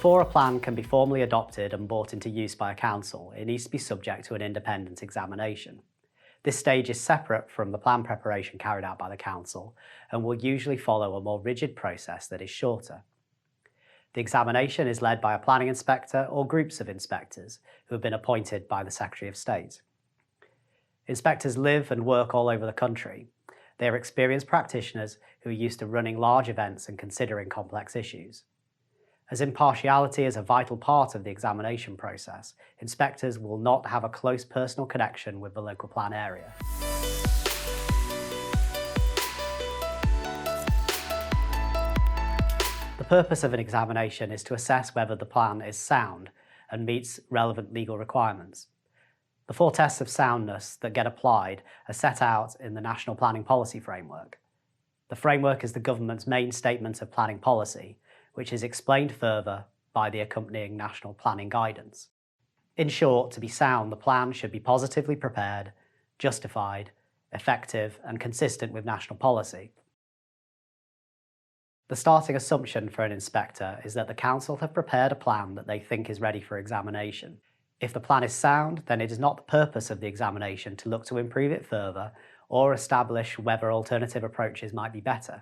Before a plan can be formally adopted and brought into use by a council, it needs to be subject to an independent examination. This stage is separate from the plan preparation carried out by the council and will usually follow a more rigid process that is shorter. The examination is led by a planning inspector or groups of inspectors who have been appointed by the Secretary of State. Inspectors live and work all over the country. They are experienced practitioners who are used to running large events and considering complex issues. As impartiality is a vital part of the examination process, inspectors will not have a close personal connection with the local plan area. The purpose of an examination is to assess whether the plan is sound and meets relevant legal requirements. The 4 tests of soundness that get applied are set out in the National Planning Policy Framework. The framework is the government's main statement of planning policy, which is explained further by the accompanying national planning guidance. In short, to be sound, the plan should be positively prepared, justified, effective, and consistent with national policy. The starting assumption for an inspector is that the council have prepared a plan that they think is ready for examination. If the plan is sound, then it is not the purpose of the examination to look to improve it further or establish whether alternative approaches might be better.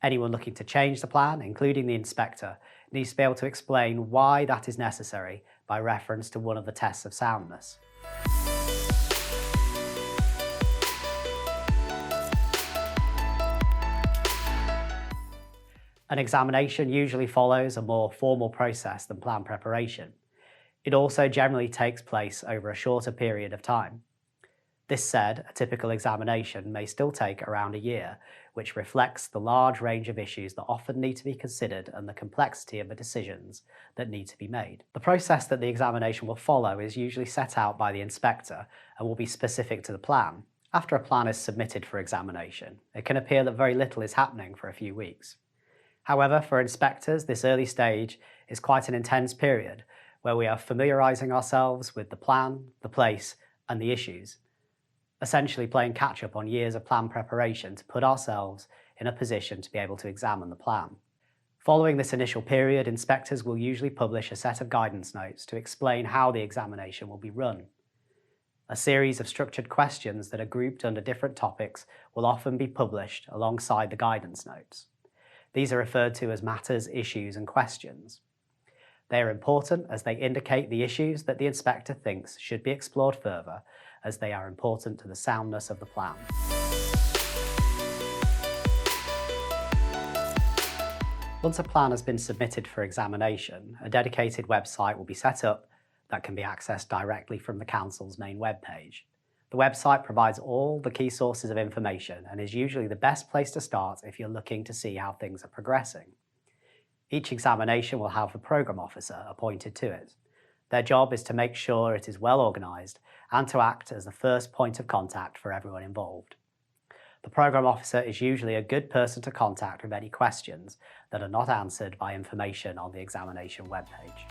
Anyone looking to change the plan, including the inspector, needs to be able to explain why that is necessary by reference to one of the tests of soundness. An examination usually follows a more formal process than plan preparation. It also generally takes place over a shorter period of time. This said, a typical examination may still take around a year, which reflects the large range of issues that often need to be considered and the complexity of the decisions that need to be made. The process that the examination will follow is usually set out by the inspector and will be specific to the plan. After a plan is submitted for examination, it can appear that very little is happening for a few weeks. However, for inspectors, this early stage is quite an intense period where we are familiarising ourselves with the plan, the place, and the issues, essentially playing catch-up on years of plan preparation to put ourselves in a position to be able to examine the plan. Following this initial period, inspectors will usually publish a set of guidance notes to explain how the examination will be run. A series of structured questions that are grouped under different topics will often be published alongside the guidance notes. These are referred to as matters, issues, and questions. They are important as they indicate the issues that the inspector thinks should be explored further, as they are important to the soundness of the plan. Once a plan has been submitted for examination, a dedicated website will be set up that can be accessed directly from the council's main webpage. The website provides all the key sources of information and is usually the best place to start if you're looking to see how things are progressing. Each examination will have a programme officer appointed to it. Their job is to make sure it is well organised and to act as the first point of contact for everyone involved. The programme officer is usually a good person to contact with any questions that are not answered by information on the examination webpage.